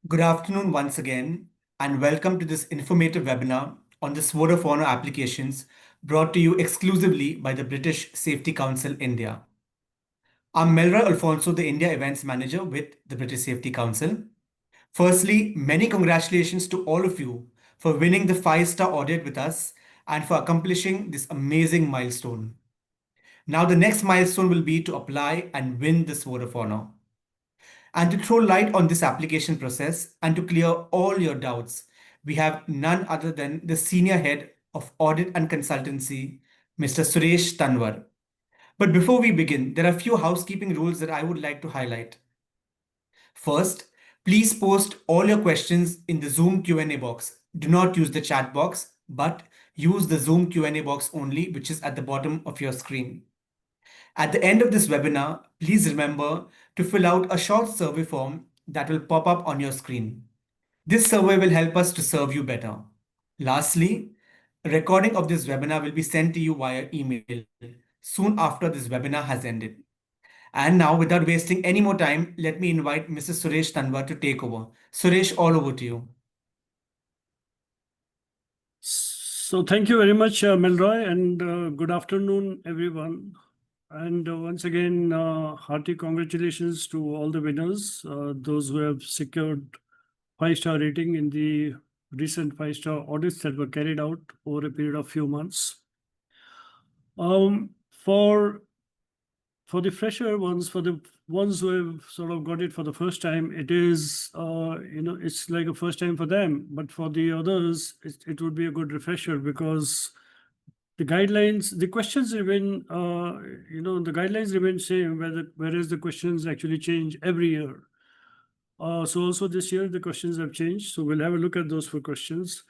Good afternoon once again, and welcome to this informative webinar on the Sword of Honor applications brought to you exclusively by the British Safety Council India. I'm Melroy Alphonso, the India Events Manager with the British Safety Council. Firstly, many congratulations to all of you for winning the Five-Star Audit with us and for accomplishing this amazing milestone. Now, the next milestone will be to apply and win the Sword of Honor. And to throw light on this application process and to clear all your doubts, we have none other than the Senior Head of Audit and Consultancy, Mr. Suresh Tanwar. But before we begin, there are a few housekeeping rules that I would like to highlight. First, please post all your questions in the Zoom Q&A box. Do not use the chat box, but use the Zoom Q&A box only, which is at the bottom of your screen. At the end of this webinar, please remember to fill out a short survey form that will pop up on your screen. This survey will help us to serve you better. Lastly, a recording of this webinar will be sent to you via email soon after this webinar has ended. And now, without wasting any more time, let me invite Mr. Suresh Tanwar to take over. Suresh, all over to you. So thank you very much, Melroy, and good afternoon, everyone. And once again, hearty congratulations to all the winners, those who have secured 5-star rating in the recent 5-star audits that were carried out over a period of few months. For the fresher ones, for the ones who have sort of got it for the first time, it is, it's like a first time for them. But for the others, it would be a good refresher because the guidelines, the questions remain, the guidelines remain same, whereas the questions actually change every year. So also this year, the questions have changed. So we'll have a look at those 4 questions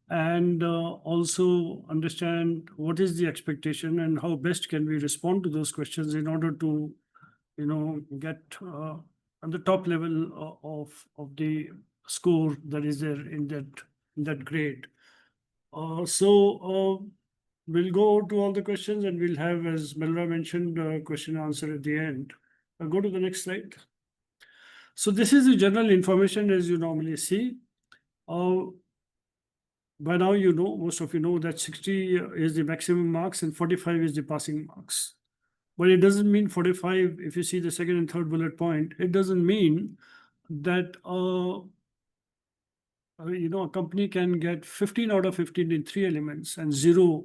and also understand what is the expectation and how best can we respond to those questions in order to, get on the top level of the score that is there in that grade. We'll go to all the questions and we'll have, as Melra mentioned, question and answer at the end. I'll go to the next slide. So this is the general information as you normally see. By now, most of you know that 60 is the maximum marks and 45 is the passing marks. But it doesn't mean 45, if you see the second and third bullet point, it doesn't mean that a company can get 15 out of 15 in 3 elements and 0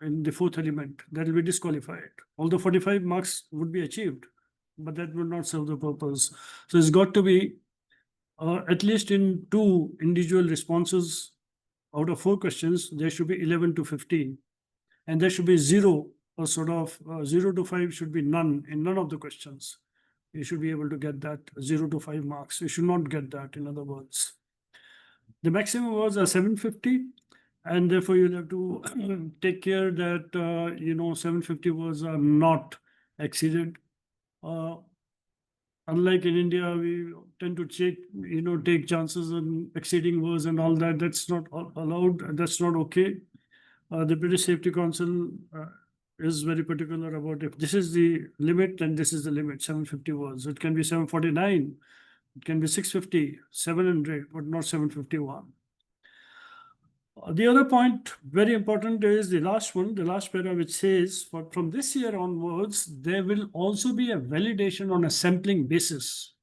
in the 4th element. That will be disqualified. Although 45 marks would be achieved, but that would not serve the purpose. So it's got to be at least in 2 individual responses out of 4 questions, there should be 11 to 15. And there should be 0, or sort of 0 to 5 should be none in none of the questions. You should be able to get that 0 to 5 marks. You should not get that, in other words. The maximum words are 750. And therefore, you'll have to take care that, 750 words are not exceeded. Unlike in India, we tend to take chances on exceeding words and all that. That's not allowed. That's not okay. The British Safety Council is very particular about if this is the limit, then this is the limit, 750 words. It can be 749, it can be 650, 700, but not 751. The other point, very important, is the last one, the last paragraph, which says, from this year onwards, there will also be a validation on a sampling basis.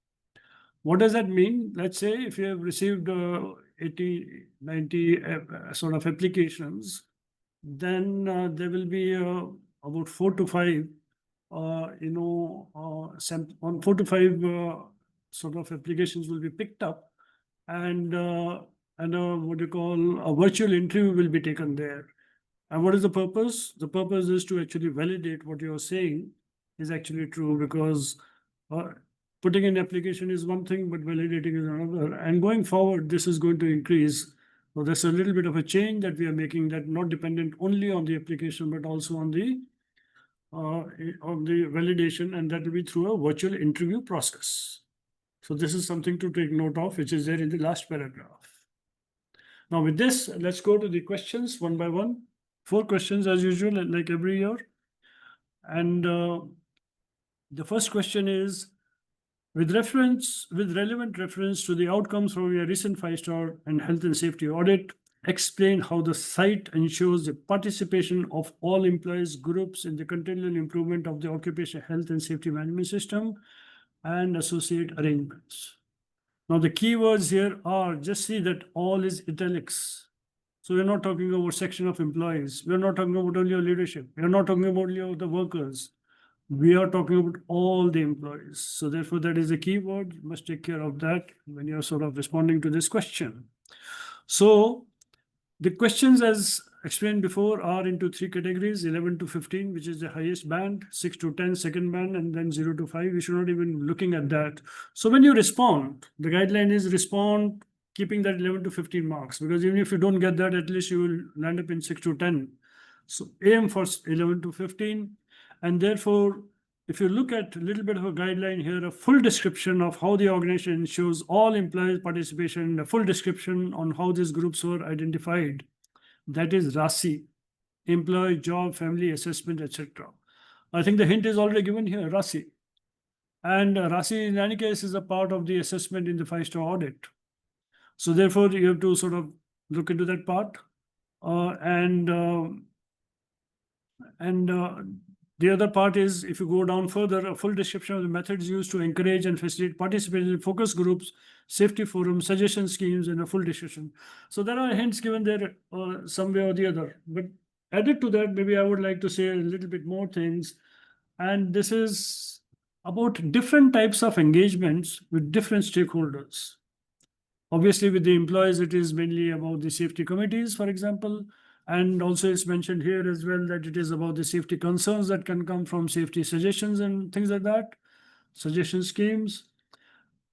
What does that mean? Let's say if you have received 80, 90 sort of applications, then there will be about 4 to 5, on 4 to 5 sort of applications will be picked up, and what you call a virtual interview will be taken there. And what is the purpose? The purpose is to actually validate what you're saying is actually true, because putting an application is one thing, but validating is another. And going forward, this is going to increase. So there's a little bit of a change that we are making, that not dependent only on the application, but also on the validation, and that will be through a virtual interview process. So this is something to take note of, which is there in the last paragraph. Now with this, let's go to the questions one by one. 4 questions as usual, like every year. And the first question is, With relevant reference to the outcomes from your recent 5-star and health and safety audit, explain how the site ensures the participation of all employees groups in the continual improvement of the occupational health and safety management system and associate arrangements. Now the keywords here are, just see that all is italics. So we're not talking about section of employees. We're not talking about only your leadership. We're not talking about only the workers. We are talking about all the employees. So therefore, that is a keyword. You must take care of that when you're sort of responding to this question. So the questions, as explained before, are into three categories: 11 to 15, which is the highest band, 6 to 10, second band, and then 0 to 5. We should not even looking at that. So when you respond, the guideline is respond keeping that 11 to 15 marks, because even if you don't get that, at least you will land up in 6 to 10. So aim for 11 to 15. And therefore, if you look at a little bit of a guideline here, a full description of how the organization ensures all employees' participation, a full description on how these groups were identified, that is RASI, employee, job, family, assessment, etc. I think the hint is already given here, RASI. And RASI, in any case, is a part of the assessment in the 5-star audit. So therefore, you have to sort of look into that part. The other part is, if you go down further, a full description of the methods used to encourage and facilitate participation in focus groups, safety forums, suggestion schemes, and a full description. So there are hints given there some way or the other. But added to that, maybe I would like to say a little bit more things. And this is about different types of engagements with different stakeholders. Obviously, with the employees, it is mainly about the safety committees, for example. And also it's mentioned here as well that it is about the safety concerns that can come from safety suggestions and things like that, suggestion schemes.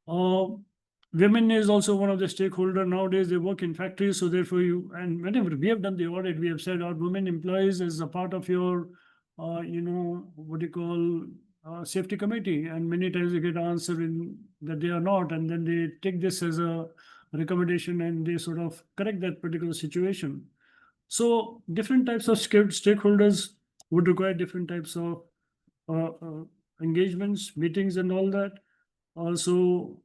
Women is also one of the stakeholders. Nowadays, they work in factories, so therefore and whenever we have done the audit, we have said our women employees is a part of your, what you call safety committee. And many times they get answer that they are not, and then they take this as a recommendation and they sort of correct that particular situation. So different types of stakeholders would require different types of engagements, meetings, and all that. Also,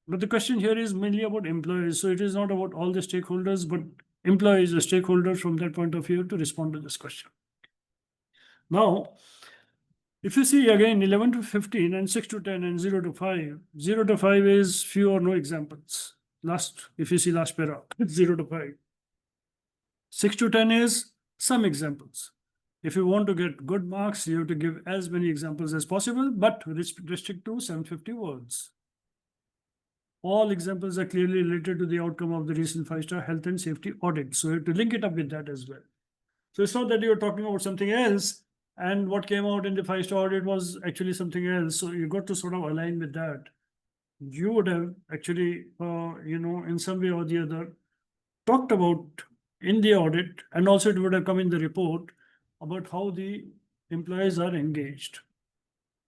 but the question here is mainly about employees. So it is not about all the stakeholders, but employees, the stakeholders from that point of view to respond to this question. Now, if you see again 11 to 15 and 6 to 10 and 0 to 5, 0 to 5 is few or no examples. If you see last para, 0 to 5. 6 to 10 is some examples. If you want to get good marks, you have to give as many examples as possible, but restrict to 750 words. All examples are clearly related to the outcome of the recent 5-star health and safety audit. So you have to link it up with that as well. So it's not that you're talking about something else and what came out in the 5-star audit was actually something else. So you got to sort of align with that. You would have actually, in some way or the other, talked about in the audit, and also it would have come in the report about how the employees are engaged,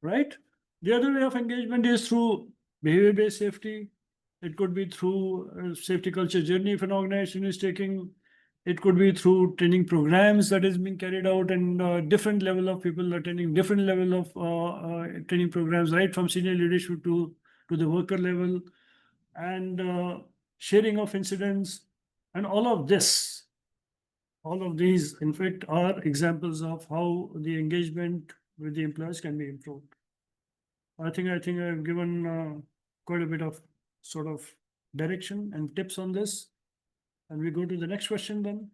right? The other way of engagement is through behavior-based safety. It could be through a safety culture journey if an organization is taking. It could be through training programs that is being carried out, and different level of people attending different level of training programs, right from senior leadership to the worker level, and sharing of incidents, and all of these, in fact, are examples of how the engagement with the employees can be improved. I think I've given quite a bit of sort of direction and tips on this. And we go to the next question then.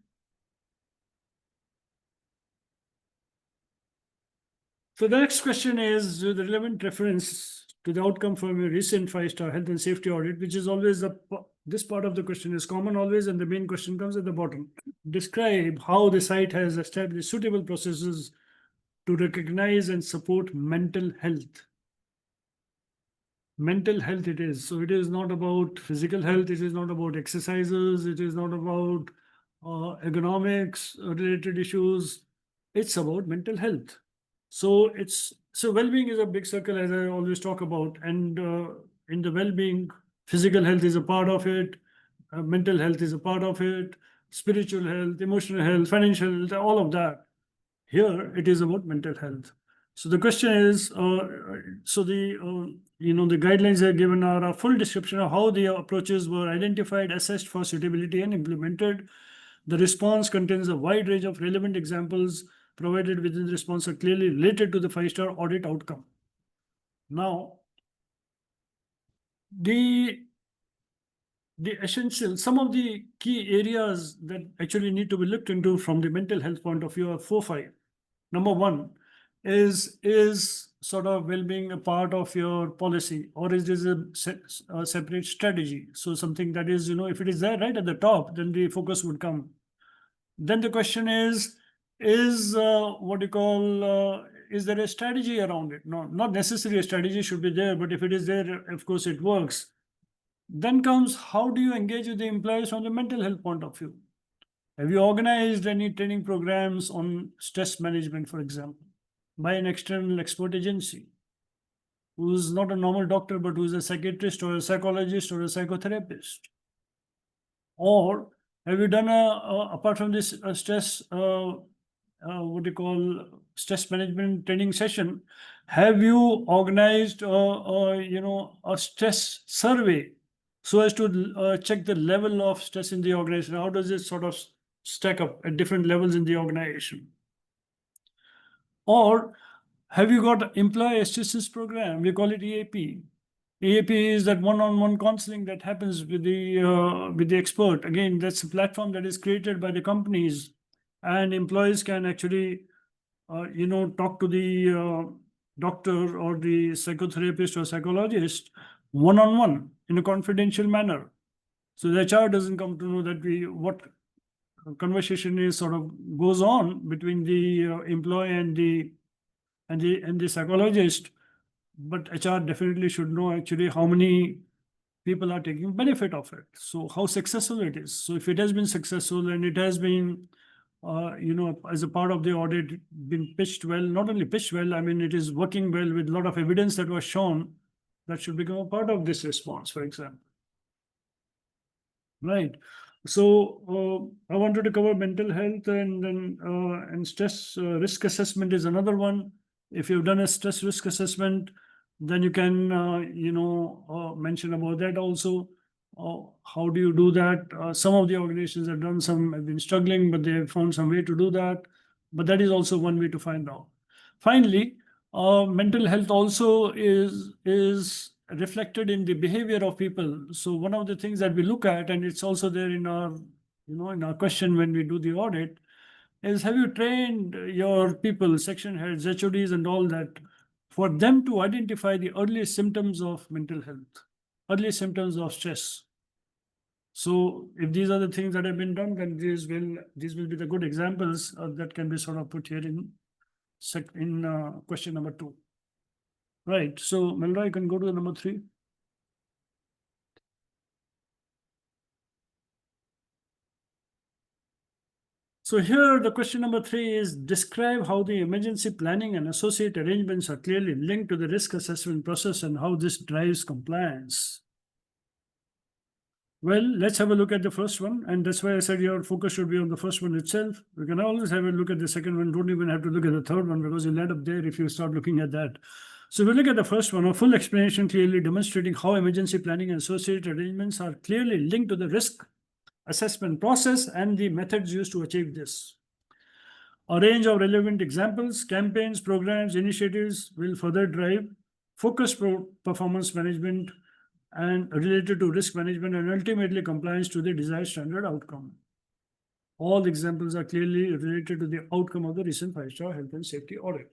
So the next question is with relevant reference to the outcome from a recent 5-star health and safety audit, which is always this part of the question is common always, and the main question comes at the bottom. Describe how the site has established suitable processes to recognize and support mental health. Mental health it is. So it is not about physical health. It is not about exercises. It is not about economics related issues. It's about mental health. So well-being is a big circle, as I always talk about. And in the well-being, physical health is a part of it. Mental health is a part of it. Spiritual health, emotional health, financial health, all of that. Here, it is about mental health. So the question is, so the the guidelines are given are a full description of how the approaches were identified, assessed for suitability, and implemented. The response contains a wide range of relevant examples provided within the response are clearly related to the five-star audit outcome. Now, the essential, some of the key areas that actually need to be looked into from the mental health point of view are 4-5. Number one is sort of well-being a part of your policy, or is this a separate strategy? So something that is, if it is there right at the top, then the focus would come. Then the question is what you call, is there a strategy around it? No, not necessarily a strategy should be there, but if it is there, of course it works. Then comes, how do you engage with the employees from the mental health point of view? Have you organized any training programs on stress management, for example, by an external expert agency who's not a normal doctor, but who's a psychiatrist or a psychologist or a psychotherapist? Or have you done apart from this stress, what do you call, stress management training session, have you organized a stress survey so as to check the level of stress in the organization? How does it sort of stack up at different levels in the organization? Or have you got employee assistance program? We call it EAP. EAP is that one-on-one counseling that happens with the expert. Again, that's a platform that is created by the companies, and employees can actually talk to the doctor or the psychotherapist or psychologist one-on-one in a confidential manner. So the HR doesn't come to know that what conversation is sort of goes on between the employee and the psychologist, but HR definitely should know actually how many people are taking benefit of it. So how successful it is. So if it has been successful and it has been, as a part of the audit, been pitched well, not only pitched well, I mean, it is working well with a lot of evidence that was shown, that should become a part of this response, for example. Right. So I wanted to cover mental health and then and stress risk assessment is another one. If you've done a stress risk assessment, then you can mention about that also. How do you do that? Some of the organizations have done, some have been struggling, but they have found some way to do that. But that is also one way to find out. Finally, mental health also is reflected in the behavior of people. So one of the things that we look at, and it's also there in our in our question when we do the audit, is have you trained your people, section heads, HODs, and all that, for them to identify the early symptoms of mental health, early symptoms of stress. So if these are the things that have been done, then these will be the good examples that can be sort of put here in question number 2. Right. So Melroy, you can go to number 3. So here the question number 3 is, describe how the emergency planning and associate arrangements are clearly linked to the risk assessment process and how this drives compliance. Well, let's have a look at the first one. And that's why I said your focus should be on the first one itself. We can always have a look at the second one. Don't even have to look at the third one, because you'll end up there if you start looking at that. So if we look at the first one, a full explanation clearly demonstrating how emergency planning and associated arrangements are clearly linked to the risk assessment process and the methods used to achieve this. A range of relevant examples, campaigns, programs, initiatives will further drive focused performance management and related to risk management and ultimately compliance to the desired standard outcome. All examples are clearly related to the outcome of the recent 5-star health and safety audit.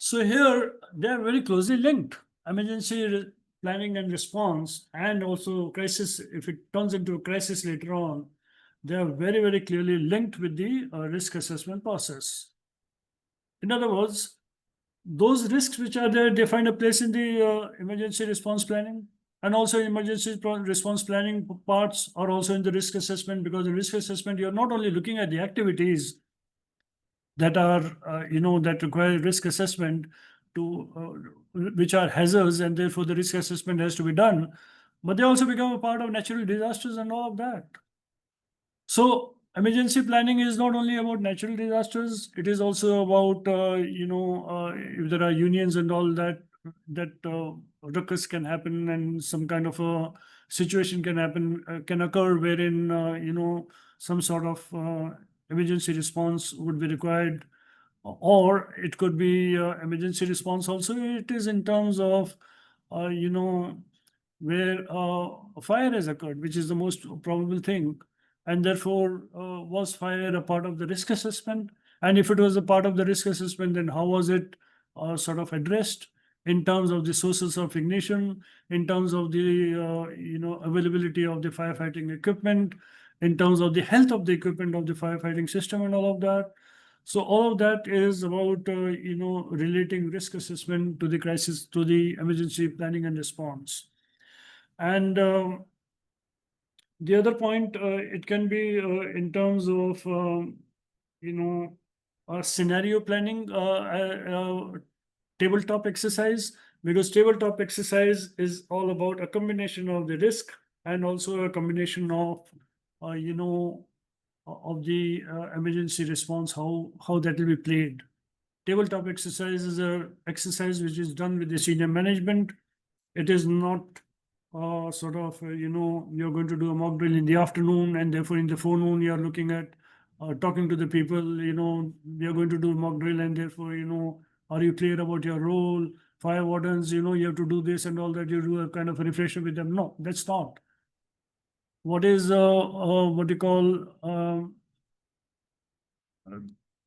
So here they are very closely linked. Emergency planning and response, and also crisis, if it turns into a crisis later on, they are very, very clearly linked with the risk assessment process. In other words, those risks which are there, they find a place in the emergency response planning, and also emergency response planning parts are also in the risk assessment, because the risk assessment, you're not only looking at the activities that are, that require risk assessment to, which are hazards, and therefore the risk assessment has to be done, but they also become a part of natural disasters and all of that. So emergency planning is not only about natural disasters, it is also about, if there are unions and all that, ruckus can happen and some kind of a situation can happen, can occur wherein, some sort of emergency response would be required. Or it could be emergency response also. It is in terms of, where a fire has occurred, which is the most probable thing. And therefore, was fire a part of the risk assessment? And if it was a part of the risk assessment, then how was it sort of addressed in terms of the sources of ignition, in terms of the availability of the firefighting equipment, in terms of the health of the equipment of the firefighting system, and all of that. So all of that is about relating risk assessment to the crisis, to the emergency planning and response. And the other point, it can be in terms of scenario planning, tabletop exercise, because tabletop exercise is all about a combination of the risk and also a combination of of the emergency response, how that will be played. Tabletop exercise is a exercise which is done with the senior management. It is not sort of, you're going to do a mock drill in the afternoon and therefore in the forenoon you're looking at talking to the people, you're going to do mock drill and therefore, are you clear about your role? Fire wardens, you have to do this and all that. You do a kind of a refresher with them. No, that's not. What is what you call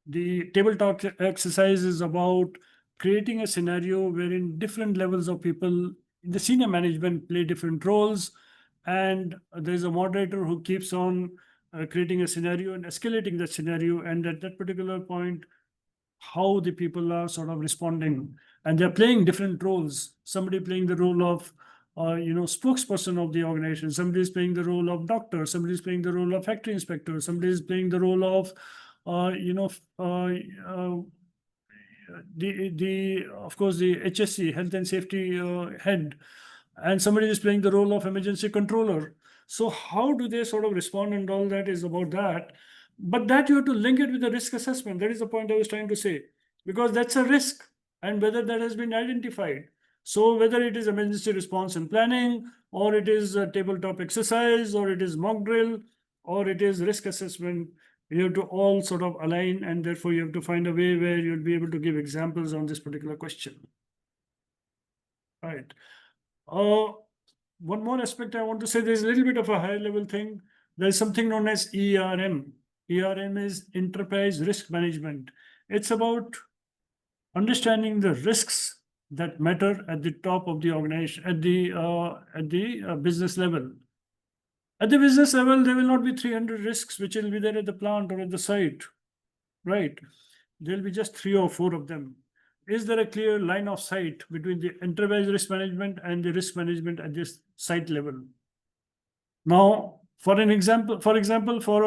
the tabletop exercise is about creating a scenario wherein different levels of people in the senior management play different roles, and there's a moderator who keeps on creating a scenario and escalating that scenario, and at that particular point, how the people are sort of responding, and they're playing different roles. Somebody playing the role of spokesperson of the organization. Somebody is playing the role of doctor. Somebody is playing the role of factory inspector. Somebody is playing the role of the of course the HSC, health and safety head, and somebody is playing the role of emergency controller. So how do they sort of respond, and all that is about that. But that you have to link it with the risk assessment. That is the point I was trying to say, because that's a risk, and whether that has been identified. So whether it is emergency response and planning, or it is a tabletop exercise, or it is mock drill, or it is risk assessment, you have to all sort of align, and therefore you have to find a way where you'll be able to give examples on this particular question. Right. One more aspect I want to say, there's a little bit of a higher level thing. There's something known as ERM. ERM is enterprise risk management. It's about understanding the risks that matter at the top of the organization, at the business level. At the business level, there will not be 300 risks which will be there at the plant or at the site, right? There'll be just 3 or 4 of them. Is there a clear line of sight between the enterprise risk management and the risk management at this site level? Now, for example, for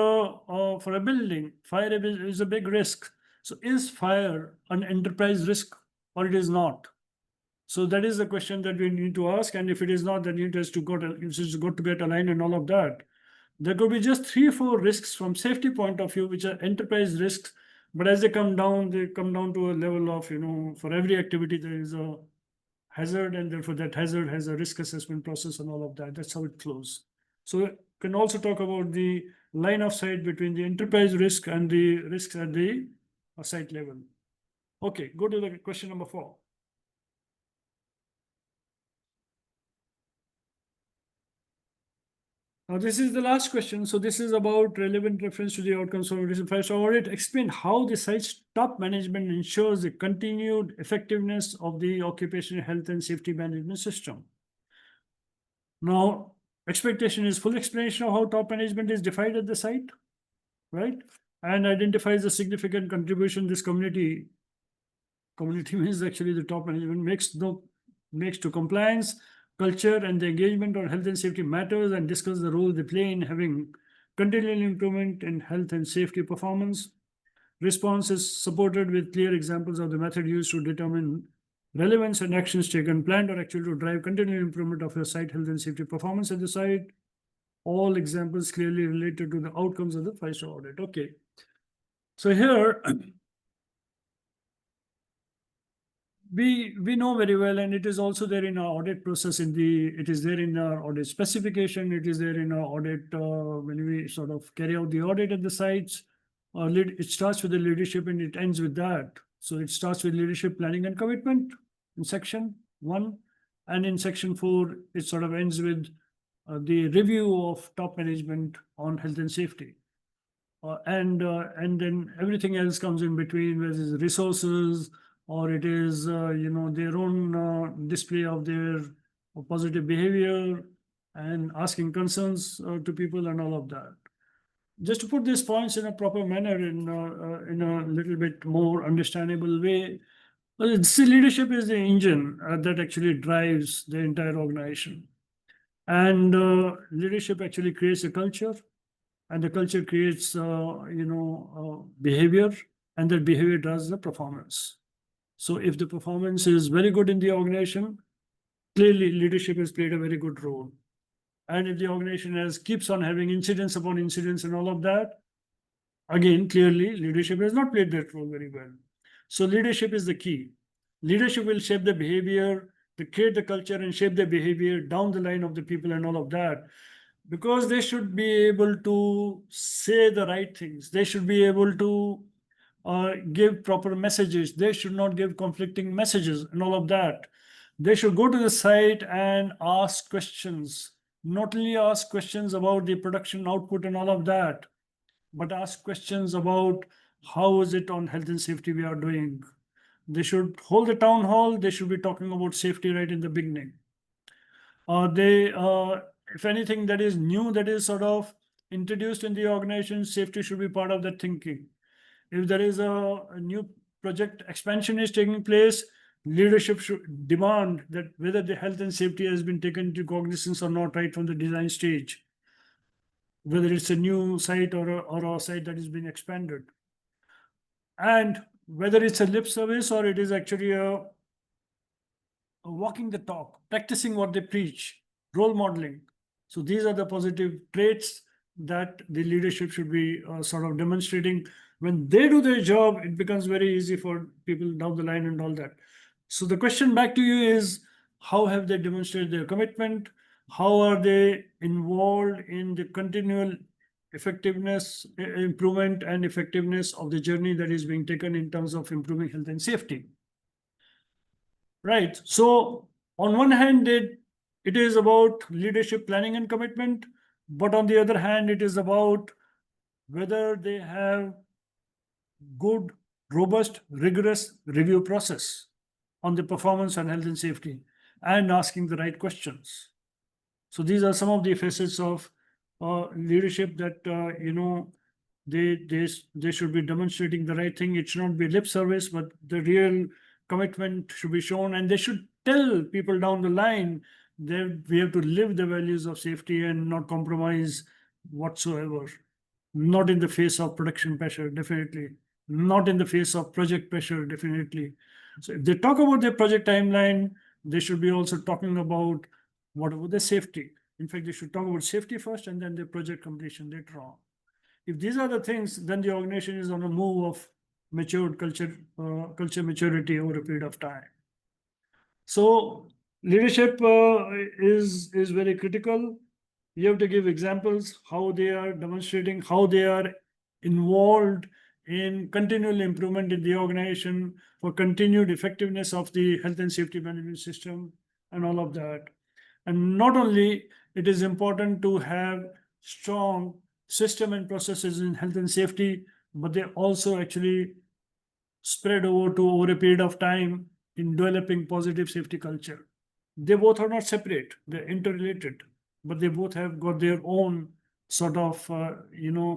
a building, fire is a big risk. So is fire an enterprise risk or it is not? So that is the question that we need to ask. And if it is not, then it has got to get aligned and all of that. There could be just 3 or 4 risks from safety point of view, which are enterprise risks. But as they come down to a level of, for every activity, there is a hazard, and therefore that hazard has a risk assessment process and all of that. That's how it flows. So we can also talk about the line of sight between the enterprise risk and the risks at the site level. Okay, go to the question number 4. Now, this is the last question. So this is about relevant reference to the outcomes of recent Five-Star Audit. Explain how the site's top management ensures the continued effectiveness of the occupational health and safety management system. Now, expectation is full explanation of how top management is defined at the site, right? And identifies the significant contribution this community means actually the top management makes to compliance, culture, and the engagement on health and safety matters, and discuss the role they play in having continual improvement in health and safety performance. Response is supported with clear examples of the method used to determine relevance and actions taken, planned or actual, to drive continual improvement of your site health and safety performance at the site. all examples clearly related to the outcomes of the Five-Star Audit. Okay. So here, we know very well, and it is also there in our audit process. It is there in our audit specification. It is there in our audit when we sort of carry out the audit at the sites. It starts with the leadership and it ends with that. So it starts with leadership planning and commitment in section 1, and in section 4 it sort of ends with the review of top management on health and safety. And then everything else comes in between, whether it's resources or it is their own display of their positive behavior and asking concerns to people and all of that. Just to put these points in a proper manner, in a little bit more understandable way, leadership is the engine that actually drives the entire organization, and leadership actually creates a culture, and the culture creates behavior, and that behavior drives the performance. So if the performance is very good in the organization, clearly leadership has played a very good role. And if the organization keeps on having incidents upon incidents and all of that, again, clearly leadership has not played that role very well. So leadership is the key. Leadership will shape the behavior, to create the culture and shape the behavior down the line of the people and all of that, because they should be able to say the right things. They should be able to give proper messages. They should not give conflicting messages and all of that. They should go to the site and ask questions, not only ask questions about the production output and all of that, but ask questions about how is it on health and safety we are doing. They should hold a town hall. They should be talking about safety right in the beginning. If anything that is new, that is sort of introduced in the organization, safety should be part of that thinking. If there is a new project expansion is taking place, leadership should demand that whether the health and safety has been taken into cognizance or not right from the design stage, whether it's a new site or a site that is being expanded. And whether it's a lip service or it is actually a walking the talk, practicing what they preach, role modeling. So these are the positive traits that the leadership should be sort of demonstrating. When they do their job, it becomes very easy for people down the line and all that. So the question back to you is, how have they demonstrated their commitment? How are they involved in the continual effectiveness, improvement and effectiveness of the journey that is being taken in terms of improving health and safety? Right. So on one hand, it is about leadership planning and commitment, but on the other hand, it is about whether they have good, robust, rigorous review process on the performance and health and safety and asking the right questions. So these are some of the facets of leadership that they should be demonstrating the right thing. It should not be lip service, but the real commitment should be shown, and they should tell people down the line that we have to live the values of safety and not compromise whatsoever. Not in the face of production pressure, definitely. Not in the face of project pressure, definitely. So if they talk about their project timeline, they should be also talking about what about the safety. In fact, they should talk about safety first and then the project completion later on. If these are the things, then the organization is on a move of matured culture maturity over a period of time. So leadership is very critical. You have to give examples how they are demonstrating, how they are involved in continual improvement in the organization for continued effectiveness of the health and safety management system and all of that. And not only it is important to have strong system and processes in health and safety, but they also actually spread over a period of time in developing positive safety culture. They both are not separate, they're interrelated, but they both have got their own sort of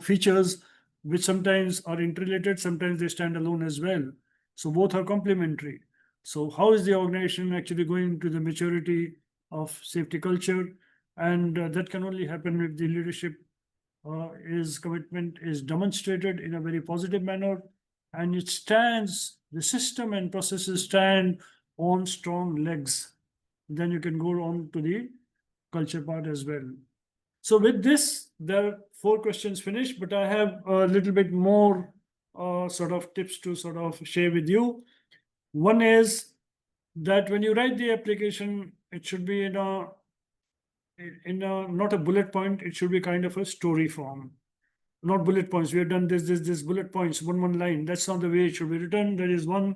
features, which sometimes are interrelated, sometimes they stand alone as well. So both are complementary. So how is the organization actually going to the maturity of safety culture? And that can only happen if the leadership commitment is demonstrated in a very positive manner, and the system and processes stand on strong legs. Then you can go on to the culture part as well. So with this, there are 4 questions finished, but I have a little bit more sort of tips to sort of share with you. One is that when you write the application, it should be in a not a bullet point, it should be kind of a story form. Not bullet points. We have done this, bullet points, one line. That's not the way it should be written. That is one.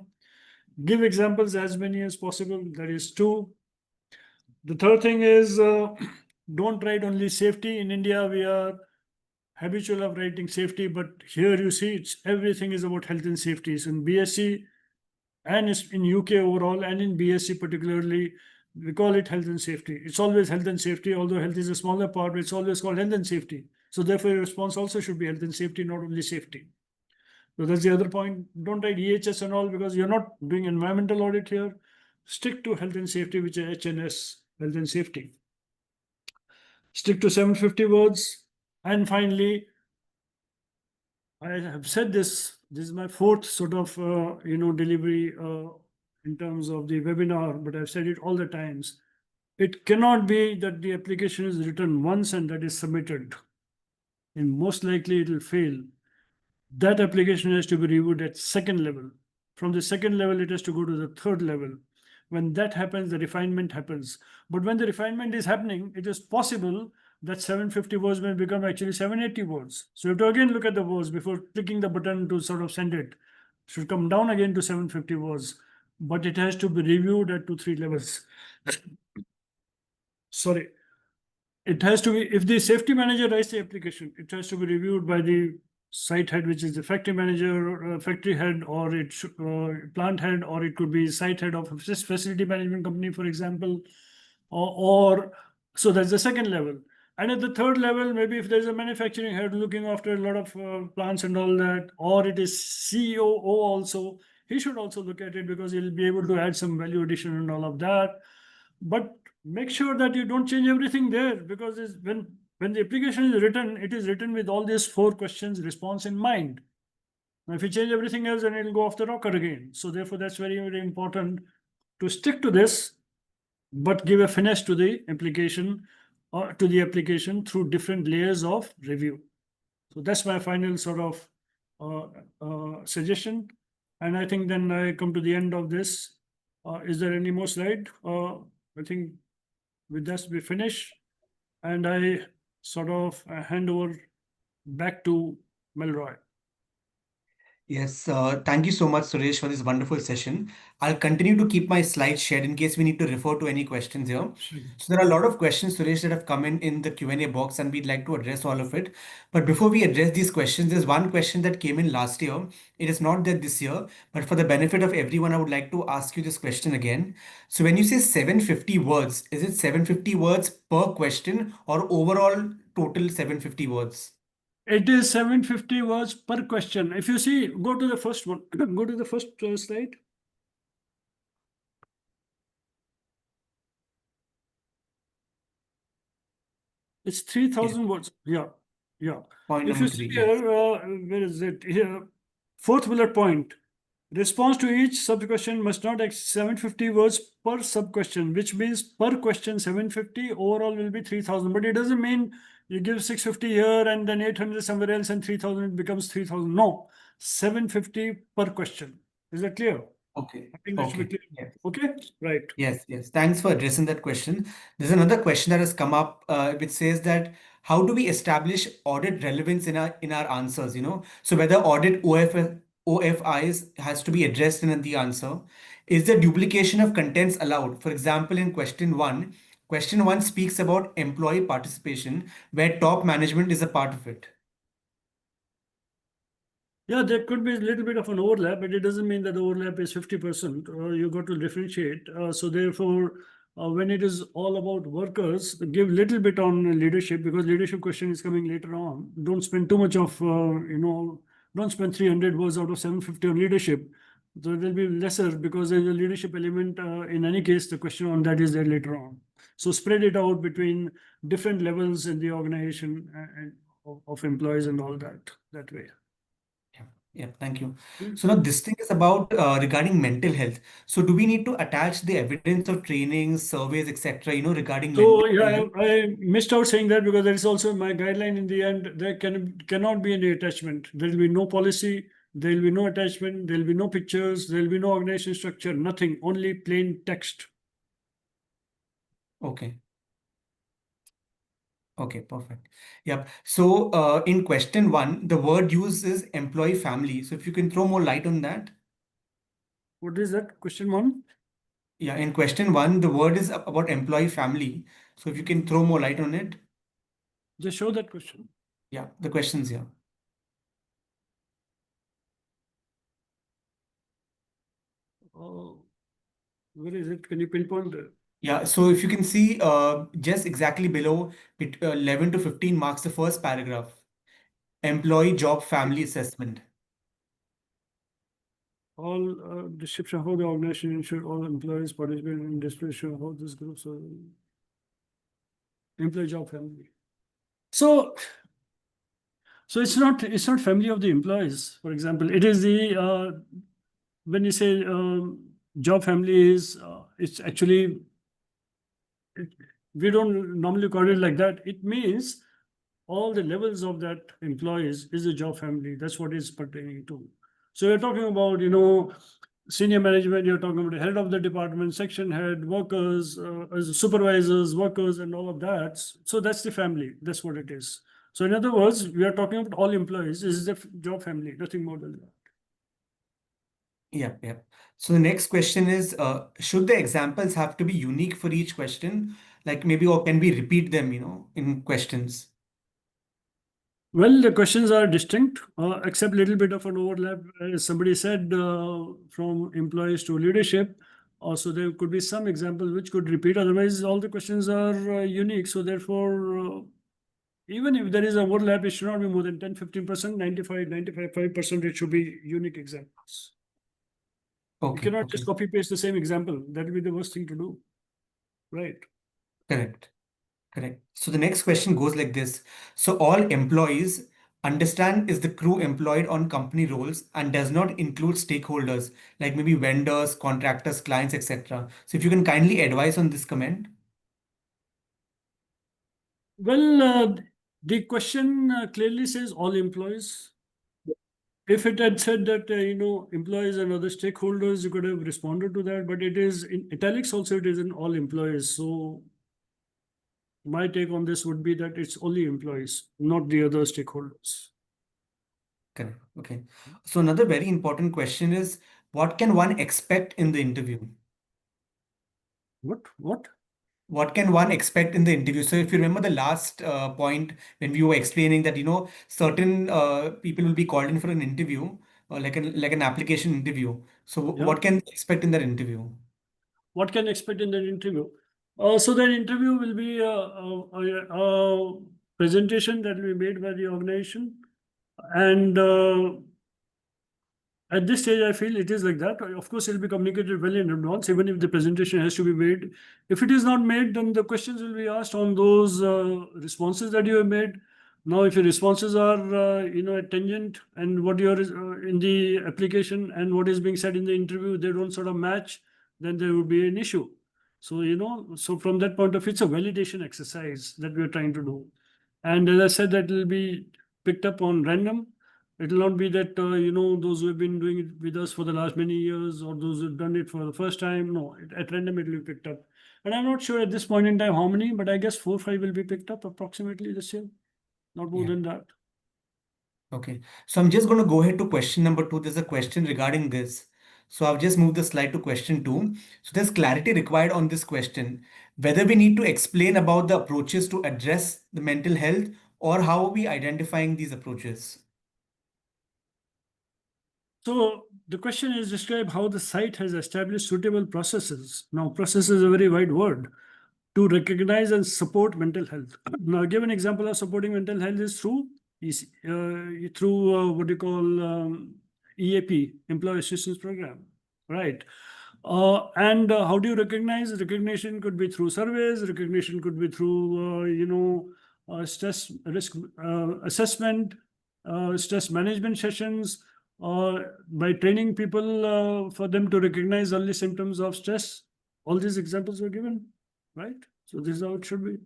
Give examples as many as possible. That is 2. The third thing is don't write only safety. In India, we are habitual of writing safety, but here you see it's everything is about health and safety. So in BSc and in UK overall and in BSc particularly, we call it health and safety. It's always health and safety, although health is a smaller part, but it's always called health and safety. So therefore, your response also should be health and safety, not only safety. So that's the other point. Don't write EHS and all because you're not doing environmental audit here. Stick to health and safety, which is HNS, health and safety. Stick to 750 words. And finally, I have said this is my 4th sort of, delivery in terms of the webinar, but I've said it all the times. It cannot be that the application is written once and that is submitted. And most likely it will fail. That application has to be reviewed at 2nd level. From the 2nd level, it has to go to the 3rd level. When that happens, the refinement happens. But when the refinement is happening, it is possible that 750 words may become actually 780 words. So you have to again look at the words before clicking the button to sort of send it. It should come down again to 750 words, but it has to be reviewed at 2-3 levels. Sorry. It has to be, if the safety manager writes the application, it has to be reviewed by the site head, which is the factory manager, factory head, or it should, plant head, or it could be site head of a facility management company, for example, or so that's the 2nd level. And at the 3rd level, maybe if there's a manufacturing head looking after a lot of plants and all that, or it is COO also, he should also look at it because he'll be able to add some value addition and all of that. But make sure that you don't change everything there because when the application is written, it is written with all these 4 questions response in mind. Now, if you change everything else, then it'll go off the rocker again. So therefore, that's very, very important to stick to this, but give a finesse to the application through different layers of review. So that's my final sort of suggestion. And I think then I come to the end of this. Is there any more slide? I think with this we finish, and I sort of hand over back to Melroy. Yes, thank you so much, Suresh, for this wonderful session. I'll continue to keep my slides shared in case we need to refer to any questions here. So there are a lot of questions, Suresh, that have come in the Q&A box, and we'd like to address all of it. But before we address these questions, there's one question that came in last year. It is not there this year, but for the benefit of everyone, I would like to ask you this question again. So when you say 750 words, is it 750 words per question or overall total 750 words? It is 750 words per question. If you see, go to the first one. Go to the first slide. It's 3,000 words. Yeah. Point If you number see 3, yes. here, where is it? Here, 4th bullet point. Response to each sub-question must not exceed 750 words per sub-question, which means per question 750, overall will be 3,000. But it doesn't mean you give 650 here and then 800 somewhere else and 3,000, it becomes 3,000. No, 750 per question. Is that clear? Okay. I think that should be Okay. clear. Yes. Okay, right. Yes. Yes. Thanks for addressing that question. There's another question that has come up, which says that how do we establish audit relevance in our answers? So whether audit OFIs has to be addressed in the answer. Is the duplication of contents allowed? For example, in question one speaks about employee participation, where top management is a part of it. Yeah, there could be a little bit of an overlap, but it doesn't mean that the overlap is 50%. You got to differentiate. So therefore, when it is all about workers, give little bit on leadership because leadership question is coming later on. Don't spend too much of, don't spend 300 words out of 750 on leadership. So it will be lesser because there's a leadership element. In any case, the question on that is there later on. So spread it out between different levels in the organization and of employees and all that way. Yeah, thank you. Hmm. So now this thing is about regarding mental health. So do we need to attach the evidence of trainings, surveys, etc., regarding mental So yeah, health? I missed out saying that because there is also my guideline in the end. There cannot be any attachment. There will be no policy. There will be no attachment. There will be no pictures. There will be no organization structure. Nothing. Only plain text. Okay. Okay, perfect. Yep. So in question one, the word used is employee family. So if you can throw more light on that. What is that? Question one. Yeah, in question one, the word is about employee family. So if you can throw more light on it. Just show that question. Yeah, the questions here. Oh, where is it? Can you pinpoint it? Yeah, so if you can see just exactly below 11 to 15 marks, the first paragraph, employee job family assessment. All description how the organization ensure all employees participate in description how this group so employee job family. So it's not family of the employees. For example, it is the when you say job family is it's actually it, we don't normally call it like that. It means all the levels of that employees is a job family. That's what it's pertaining to. So you're talking about, senior management, you're talking about the head of the department, section head, workers, as supervisors, workers, and all of that. So that's the family. That's what it is. So in other words, we are talking about all employees. This is the job family, nothing more than that. Yeah, yeah. So the next question is, should the examples have to be unique for each question? Like maybe, or can we repeat them, in questions? Well, the questions are distinct, except little bit of an overlap. As somebody said, from employees to leadership. Also, there could be some examples which could repeat. Otherwise, all the questions are unique. So therefore, even if there is an overlap, it should not be more than 10, 15%, 95% it should be unique examples. You Okay, cannot just okay, copy paste the same example. That will be the worst thing to do, right? correct. Correct. So the next question goes like this. So all employees understand is the crew employed on company roles and does not include stakeholders like maybe vendors, contractors, clients, etc. So if you can kindly advise on this comment. Well, the question clearly says all employees. If it had said that, employees and other stakeholders, you could have responded to that, but it is in italics also, it is in all employees. So my take on this would be that it's only employees, not the other stakeholders. Correct. Okay. So another very important question is what can one expect in the interview? What? What can one expect in the interview? So if you remember the last point when we were explaining that certain people will be called in for an interview or like an application interview. So Yeah. what can they expect in that interview? What can expect in that interview? So that interview will be a presentation that will be made by the organization. And at this stage, I feel it is like that. Of course, it'll be communicated well in advance, even if the presentation has to be made. If it is not made, then the questions will be asked on those responses that you have made. Now, if your responses are, tangent and what you're in the application and what is being said in the interview, they don't sort of match, then there would be an issue. So, so from that point of view, it's a validation exercise that we're trying to do. And as I said, that will be picked up on random. It will not be that, those who have been doing it with us for the last many years or those who've done it for the first time. No, at random it will be picked up. And I'm not sure at this point in time how many, but I guess 4 or 5 will be picked up approximately this year. Not more Yeah. than that. Okay. So I'm just going to go ahead to question number two. There's a question regarding this. So I've just moved the slide to question two. So there's clarity required on this question, whether we need to explain about the approaches to address the mental health or how are we identifying these approaches? So the question is describe how the site has established suitable processes. Now, process is a very wide word to recognize and support mental health. Now, give an example of supporting mental health is through what you call EAP, Employee Assistance Program, right? And how do you recognize? Recognition could be through surveys. Recognition could be through, stress risk assessment, stress management sessions, by training people for them to recognize early symptoms of stress. All these examples were given, right? So this is how it should be.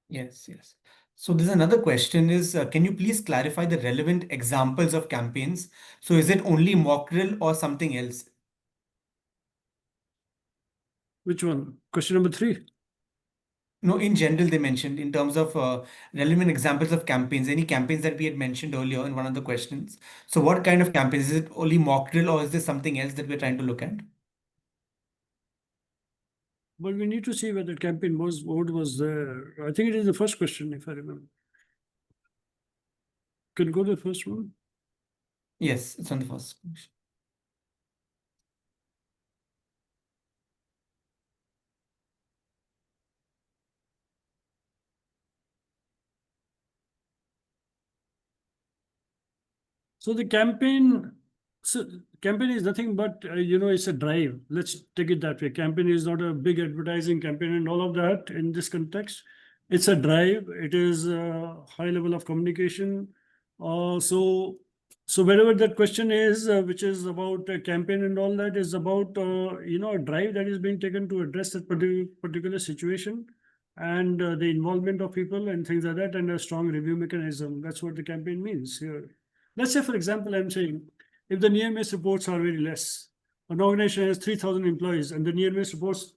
Yes, yes. So there's another question is, can you please clarify the relevant examples of campaigns? So is it only mock drill or something else? Which one? Question number 3. No, in general, they mentioned in terms of relevant examples of campaigns, any campaigns that we had mentioned earlier in one of the questions. So what kind of campaigns? Is it only mock drill or is there something else that we're trying to look at? But we need to see whether campaign mode was there. I think it is the first question, if I remember. Can you go to the first one? Yes, it's on the first question. So the campaign, so campaign is nothing but, it's a drive. Let's take it that way. Campaign is not a big advertising campaign and all of that in this context. It's a drive. It is a high level of communication. So wherever that question is, which is about a campaign and all that, is about, a drive that is being taken to address that particular situation and the involvement of people and things like that, and a strong review mechanism. That's what the campaign means here. Let's say, for example, I'm saying if the near miss reports are very less, an organization has 3,000 employees and the near miss reports,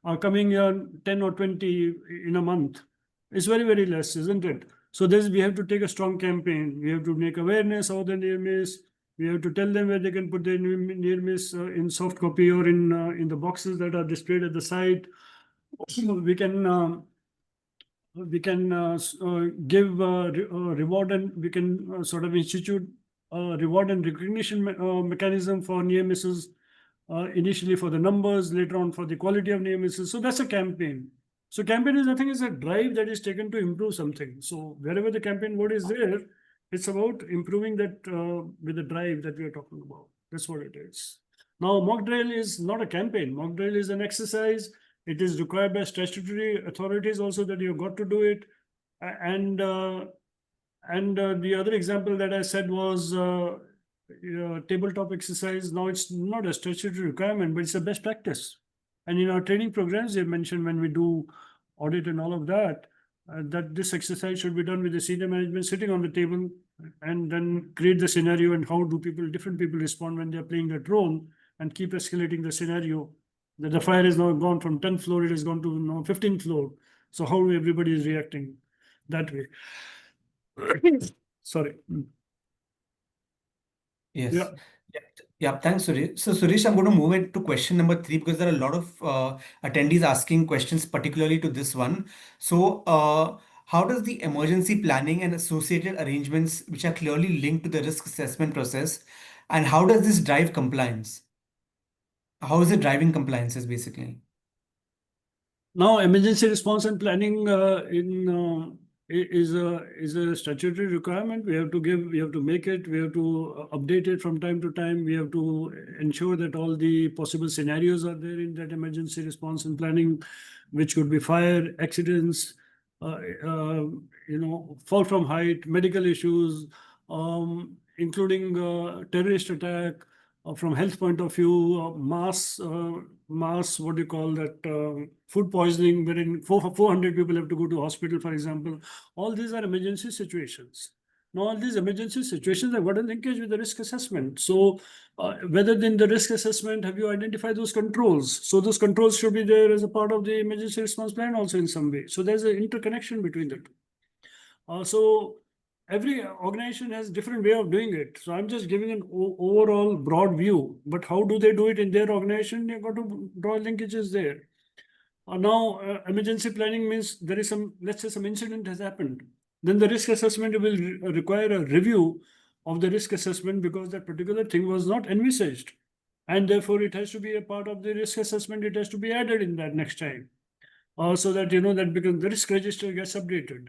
are coming 10 or 20 in a month. It's very, very less, isn't it? So we have to take a strong campaign. We have to make awareness of the near miss. We have to tell them where they can put their near miss in soft copy or in the boxes that are displayed at the site. We can give reward, and we can sort of institute a reward and recognition mechanism for near misses, initially for the numbers, later on for the quality of near misses. So that's a campaign. So campaign is nothing, is a drive that is taken to improve something. So wherever the campaign word is there, it's about improving that with the drive that we are talking about. That's what it is. Now, mock drill is not a campaign. Mock drill is an exercise. It is required by statutory authorities also that you've got to do it. And the other example that I said was tabletop exercise. Now it's not a statutory requirement, but it's a best practice. And in our training programs, they mentioned when we do audit and all of that, that this exercise should be done with the senior management sitting on the table and then create the scenario and how do different people respond when they're playing that role, and keep escalating the scenario. That the fire is now gone from 10th floor, it has gone to now 15th floor. So how everybody is reacting that way. Sorry. Yes. Yeah. Yeah, thanks, Suresh. So, Suresh, I'm going to move it to question number 3 because there are a lot of attendees asking questions, particularly to this one. So, how does the emergency planning and associated arrangements, which are clearly linked to the risk assessment process, and how does this drive compliance? How is it driving compliances, basically? Now, emergency response and planning is a statutory requirement. We have to make it. We have to update it from time to time. We have to ensure that all the possible scenarios are there in that emergency response and planning, which could be fire, accidents, fall from height, medical issues, including terrorist attack. From health point of view, mass, what do you call that, food poisoning, wherein 400 people have to go to hospital, for example. All these are emergency situations. Now, all these emergency situations have got a linkage with the risk assessment. So whether in the risk assessment, have you identified those controls? So those controls should be there as a part of the emergency response plan also in some way. So there's an interconnection between the two. So every organization has different way of doing it. So I'm just giving an overall broad view, but how do they do it in their organization? You've got to draw linkages there. Now, emergency planning means there is let's say some incident has happened. Then the risk assessment will require a review of the risk assessment because that particular thing was not envisaged. And therefore, it has to be a part of the risk assessment. It has to be added in that next time. So that, that because the risk register gets updated.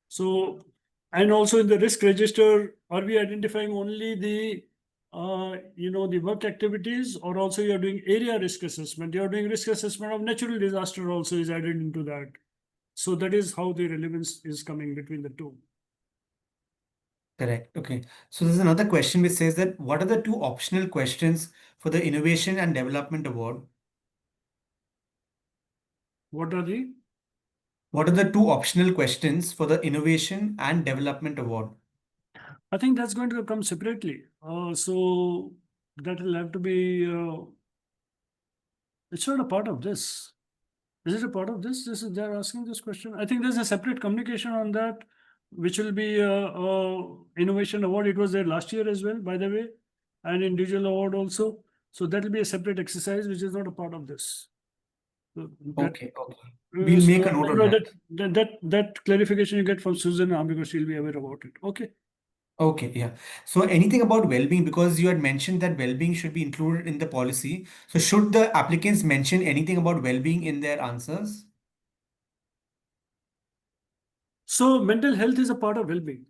So, and also in the risk register, are we identifying only the the work activities, or also you're doing area risk assessment? You're doing risk assessment of natural disaster also is added into that. So that is how the relevance is coming between the two. Correct. Okay. So there's another question which says that what are the two optional questions for the Innovation and Development Award? What are the? What are the two optional questions for the Innovation and Development Award? I think that's going to come separately. So that will have to be. It's not a part of this. Is it a part of this? This is they're asking this question. I think there's a separate communication on that, which will be innovation award. It was there last year as well, by the way, and individual award also. So that will be a separate exercise, which is not a part of this. So that Okay. Okay. We'll make a note of anyway, that. that clarification you get from Susan because she'll be aware about it. Okay. Okay, yeah. So anything about well-being, because you had mentioned that well-being should be included in the policy. So should the applicants mention anything about well-being in their answers? So mental health is a part of well-being.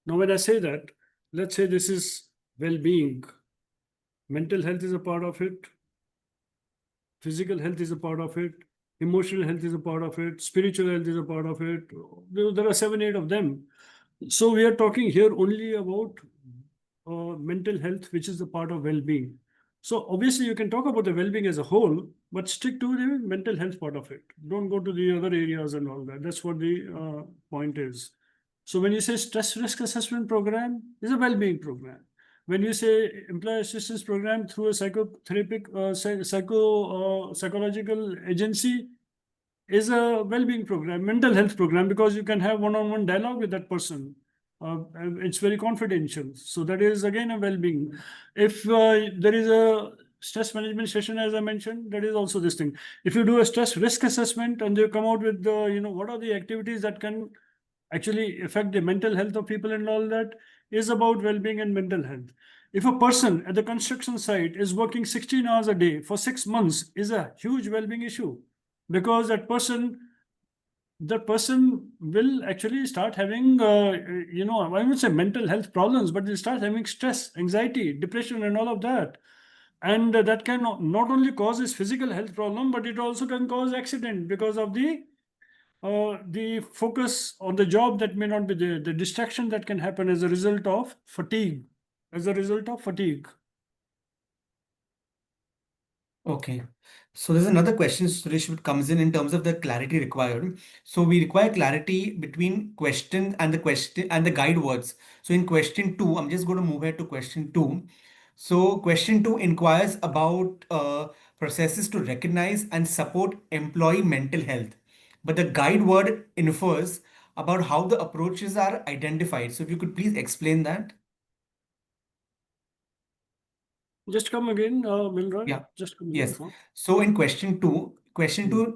Now, when I say that, let's say this is well-being. Mental health is a part of it. Physical health is a part of it. Emotional health is a part of it. Spiritual health is a part of it. There are 7, 8 of them. So we are talking here only about mental health, which is a part of well-being. So obviously you can talk about the well-being as a whole, but stick to the mental health part of it. Don't go to the other areas and all that. That's what the point is. So when you say stress risk assessment program, is a well-being program. When you say employee assistance program through a psychological agency, is a well-being program, mental health program, because you can have one-on-one dialogue with that person. And it's very confidential. So that is again a well-being. If there is a stress management session, as I mentioned, that is also this thing. If you do a stress risk assessment and they come out with the, what are the activities that can actually affect the mental health of people and all that, is about well-being and mental health. If a person at the construction site is working 16 hours a day for 6 months, is a huge well-being issue, because that person will actually start having I would say mental health problems, but they'll start having stress, anxiety, depression and all of that. And that can not only cause his physical health problem, but it also can cause accident because of the focus on the job that may not be there, the distraction that can happen as a result of fatigue. Okay. So there's another question, Suresh, which comes in terms of the clarity required. So we require clarity between question and the guide words. So in question two, I'm just going to move ahead to question two. So question two inquires about processes to recognize and support employee mental health. But the guide word infers about how the approaches are identified. So if you could please explain that. Just come again, Milroy. Yeah. Just come again. Yes. Huh? So in question Hmm. two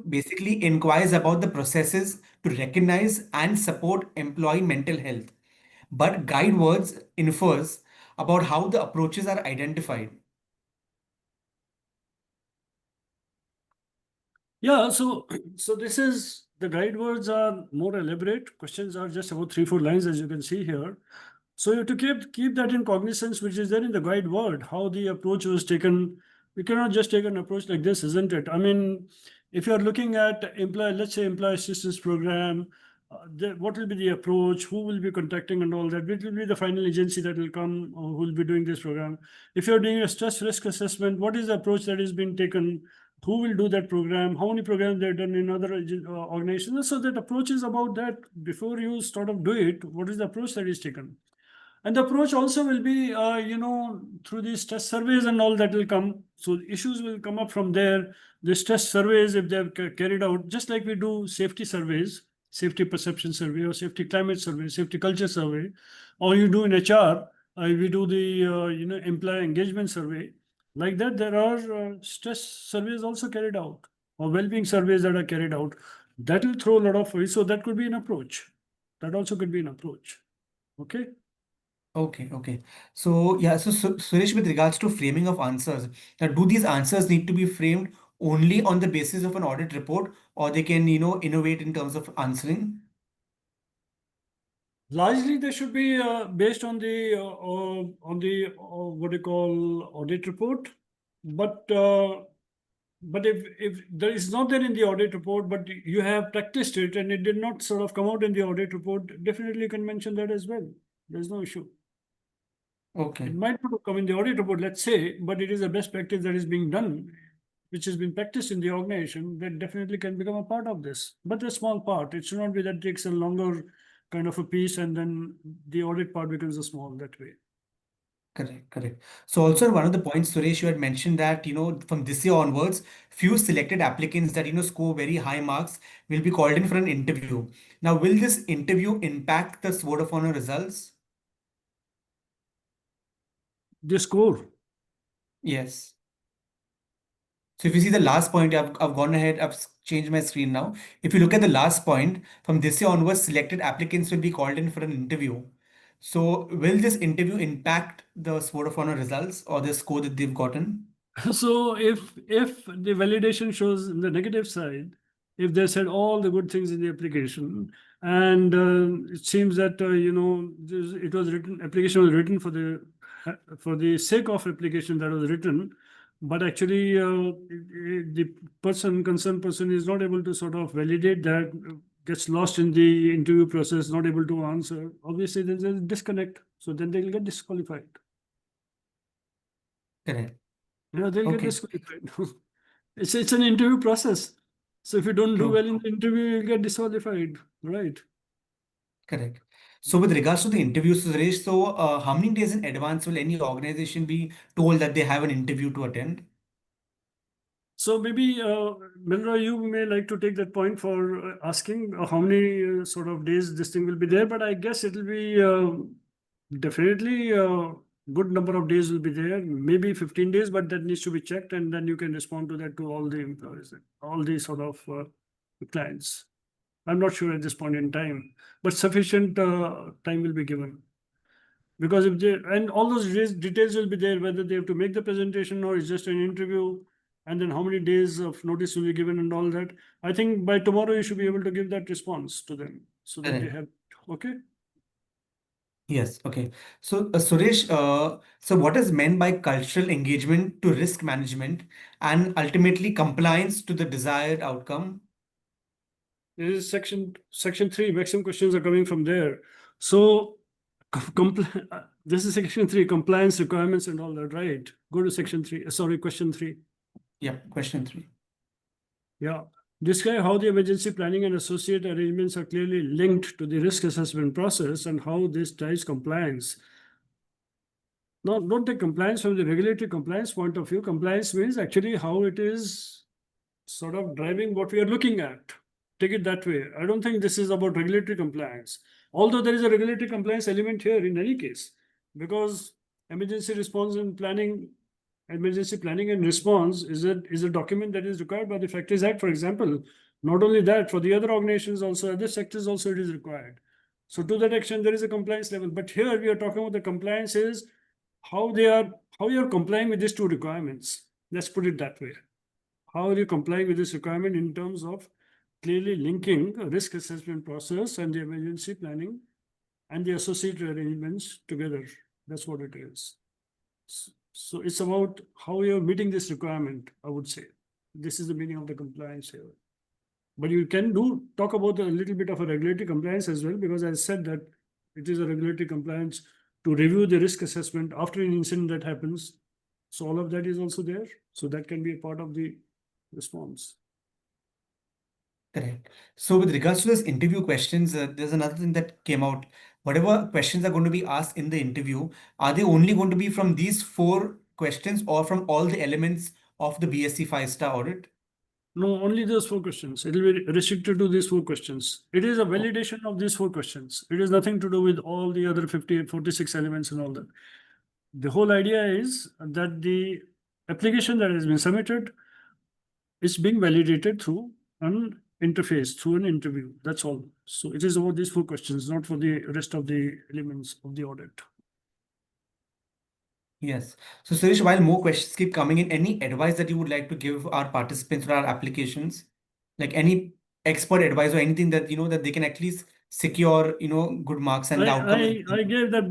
basically inquires about the processes to recognize and support employee mental health. But guide words infers about how the approaches are identified. Yeah, so this is the guide words are more elaborate. Questions are just about 3, 4 lines, as you can see here. So you have to keep that in cognizance, which is there in the guide word, how the approach was taken. We cannot just take an approach like this, isn't it? I mean, if you are looking at let's say employee assistance program, what will be the approach? Who will be contacting and all that? Which will be the final agency that will come who will be doing this program? If you're doing a stress risk assessment, what is the approach that is being taken? Who will do that program? How many programs they've done in other organizations? So that approach is about that. Before you sort of do it, what is the approach that is taken? And the approach also will be, through these stress surveys and all that will come. So issues will come up from there. The stress surveys, if they're carried out, just like we do safety surveys, safety perception survey or safety climate survey, safety culture survey, or you do in HR, we do the, employee engagement survey. Like that, there are stress surveys also carried out, or well-being surveys that are carried out. That will throw a lot of, so that could be an approach. That also could be an approach. Okay. Okay, okay. So yeah, so Suresh, with regards to framing of answers, now do these answers need to be framed only on the basis of an audit report, or they can, innovate in terms of answering? Largely, they should be based on the what you call audit report. But if there is not there in the audit report, but you have practiced it and it did not sort of come out in the audit report, definitely you can mention that as well. There's no issue. Okay. It might not come in the audit report, let's say, but it is a best practice that is being done, which has been practiced in the organization, that definitely can become a part of this. But a small part. It should not be that it takes a longer kind of a piece and then the audit part becomes a small that way. Correct, correct. So also one of the points, Suresh, you had mentioned that, from this year onwards, few selected applicants that, score very high marks will be called in for an interview. Now, will this interview impact the Sword of Honor results? The score. Yes. So if you see the last point, I've gone ahead, changed my screen now. If you look at the last point, from this year onwards, selected applicants will be called in for an interview. So will this interview impact the Sword of Honor results or the score that they've gotten? So if the validation shows the negative side, if they said all the good things in the application, and it seems that it was written, application was written for the sake of application that was written, but actually the concerned person is not able to sort of validate that, gets lost in the interview process, not able to answer. Obviously, there's a disconnect. So then they'll get disqualified. Correct. They'll get Okay. disqualified. It's an interview process. So if you don't do True. well in the interview, you'll get disqualified, right? Correct. So with regards to the interviews, Suresh, so how many days in advance will any organization be told that they have an interview to attend? So maybe, Melroy, you may like to take that point for asking how many sort of days this thing will be there, but I guess it'll be definitely a good number of days will be there, maybe 15 days, but that needs to be checked, and then you can respond to that to all the employees, all the sort of clients. I'm not sure at this point in time, but sufficient time will be given. Because if they, and all those details will be there, whether they have to make the presentation or it's just an interview, and then how many days of notice will be given and all that. I think by tomorrow you should be able to give that response to them so that they Correct. have, okay? Yes. Okay. So, Suresh, so what is meant by cultural engagement to risk management and ultimately compliance to the desired outcome? This is section 3, maximum questions are coming from there. So this is section 3, compliance requirements and all that, right? Go to section 3, sorry, question 3. Yeah. Question 3. Yeah. Describe how the emergency planning and associate arrangements are clearly linked to the risk assessment process and how this drives compliance. No, don't take compliance from the regulatory compliance point of view. Compliance means actually how it is sort of driving what we are looking at. Take it that way. I don't think this is about regulatory compliance. Although there is a regulatory compliance element here in any case, because emergency response and planning, emergency planning and response is a document that is required by the Factories Act, for example. Not only that, for the other organizations also, other sectors also it is required. So to that extent, there is a compliance level. But here we are talking about the compliance is how you are complying with these two requirements. Let's put it that way. How are you complying with this requirement in terms of clearly linking a risk assessment process and the emergency planning and the associated arrangements together? That's what it is. So it's about how you're meeting this requirement, I would say. This is the meaning of the compliance here. But you can talk about a little bit of a regulatory compliance as well, because I said that it is a regulatory compliance to review the risk assessment after an incident that happens. So all of that is also there. So that can be a part of the response. Correct. So with regards to this interview questions, there's another thing that came out. Whatever questions are going to be asked in the interview, are they only going to be from these 4 questions or from all the elements of the BSc 5-star audit? No, only those 4 questions. It will be restricted to these 4 questions. It is a validation of these 4 questions. It has nothing to do with all the other 46 elements and all that. The whole idea is that the application that has been submitted is being validated through an interface, through an interview. That's all. So it is about these 4 questions, not for the rest of the elements of the audit. Yes. So Suresh, while more questions keep coming in, any advice that you would like to give our participants for our applications? Like any expert advice or anything that, that they can at least secure, good marks and the outcome is. I gave that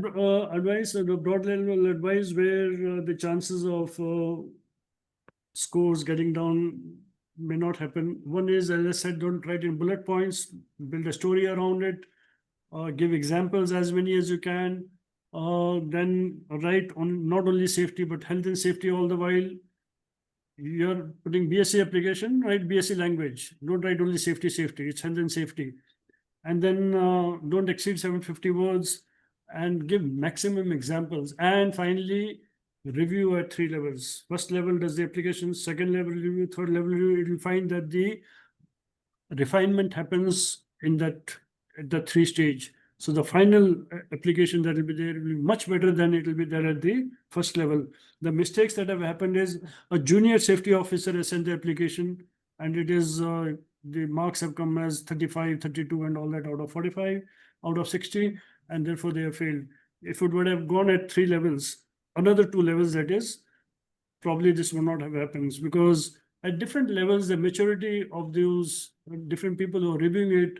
advice, the broad level advice, where the chances of scores getting down may not happen. One is, as I said, don't write in bullet points, build a story around it. give examples as many as you can, then write on not only safety but health and safety all the while. You're putting BSc application, write BSc language. Don't write only safety, safety. It's health and safety. And then don't exceed 750 words and give maximum examples. And finally, review at 3 levels. First level does the application, second level review, third level review. It will find that the refinement happens in that at the 3 stage. So the final application that will be there will be much better than it will be there at the first level. The mistakes that have happened is a junior safety officer has sent the application and it is the marks have come as 35, 32 and all that out of 45, out of 60, and therefore they have failed. If it would have gone at 3 levels, another 2 levels, that is, probably this would not have happened, because at different levels, the maturity of those different people who are reviewing it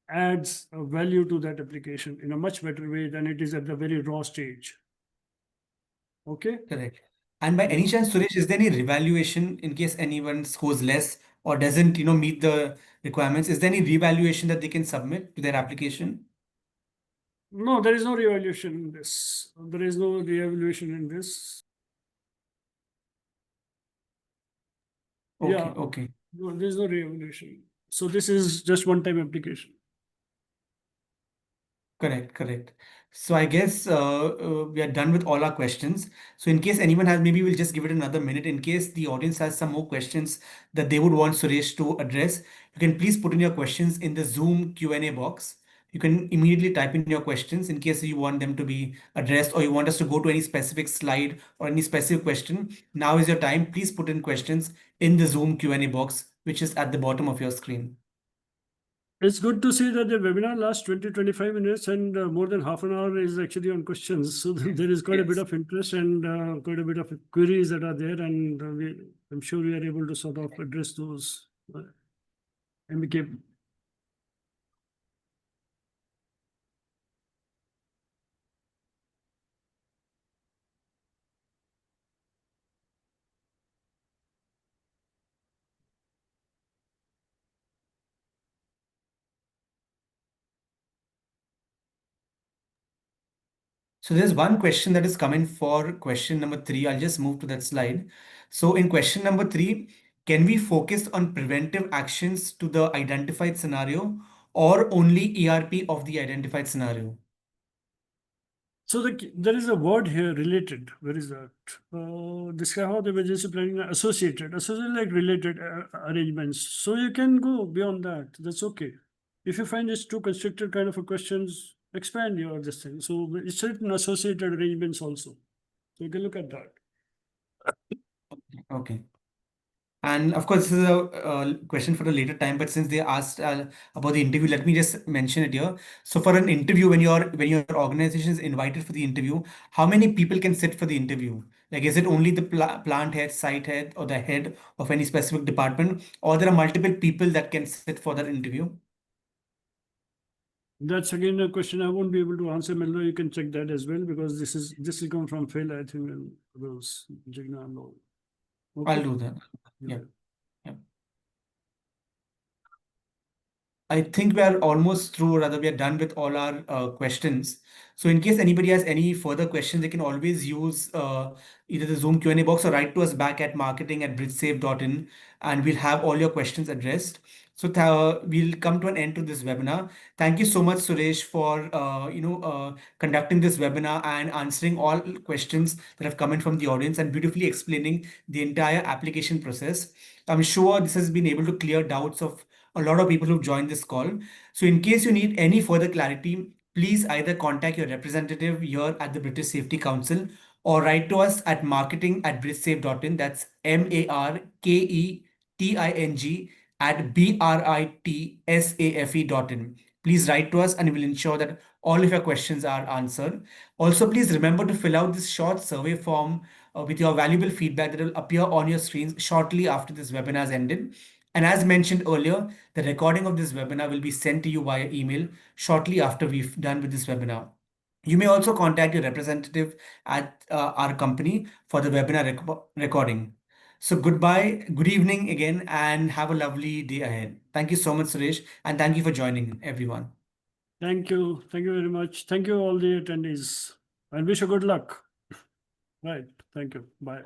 adds a value to that application in a much better way than it is at the very raw stage. Okay? Correct. And by any chance, Suresh, is there any revaluation in case anyone scores less or doesn't, meet the requirements? Is there any revaluation that they can submit to their application? No, there is no reevaluation in this. There is no reevaluation in this. Okay, Yeah, okay. no, there is no reevaluation. So this is just one-time application. Correct, correct. So I guess we are done with all our questions. So in case anyone has, maybe we'll just give it another minute. In case the audience has some more questions that they would want Suresh to address, you can please put in your questions in the Zoom Q&A box. You can immediately type in your questions in case you want them to be addressed or you want us to go to any specific slide or any specific question. Now is your time. Please put in questions in the Zoom Q&A box, which is at the bottom of your screen. It's good to see that the webinar lasts 20-25 minutes and more than half an hour is actually on questions. So there is quite a bit Yes. of interest and quite a bit of queries that are there, and I'm sure we are able to sort of address those amicably. So there's one question that is coming for question number 3. I'll just move to that slide. So in question number 3, can we focus on preventive actions to the identified scenario or only ERP of the identified scenario? So there is a word here, related. Where is that? Describe how the emergency planning are associated like related arrangements. So you can go beyond that. That's okay. If you find it's too constricted kind of a questions, expand your this thing. So it's certain associated arrangements also. So you can look at that. Okay. And of course, this is a question for a later time. But since they asked about the interview, let me just mention it here. So for an interview, when your organization is invited for the interview, how many people can sit for the interview? Like, is it only the plant head, site head, or the head of any specific department, or there are multiple people that can sit for that interview? That's again a question I won't be able to answer, Melroy. You can check that as well, because this will come from Phil, I think, and those Jigna and all. I'll Okay. do that. Yeah. Yeah. Yeah. I think we are almost through, or rather, we are done with all our questions. So, in case anybody has any further questions, they can always use either the Zoom Q&A box or write to us back at marketing@bridgesafe.in, and we'll have all your questions addressed. So, we'll come to an end to this webinar. Thank you so much, Suresh, for conducting this webinar and answering all questions that have come in from the audience and beautifully explaining the entire application process. I'm sure this has been able to clear doubts of a lot of people who've joined this call. So in case you need any further clarity, please either contact your representative here at the British Safety Council or write to us at marketing@bridgesafe.in. That's marketing at britsafe.in. Please write to us and we'll ensure that all of your questions are answered. Also, please remember to fill out this short survey form with your valuable feedback that will appear on your screens shortly after this webinar has ended. And as mentioned earlier, the recording of this webinar will be sent to you via email shortly after we've done with this webinar. You may also contact your representative at our company for the webinar recording. So goodbye, good evening again, and have a lovely day ahead. Thank you so much, Suresh, and thank you for joining everyone. Thank you. Thank you very much. Thank you all the attendees and wish you good luck. Right. Thank you. Bye.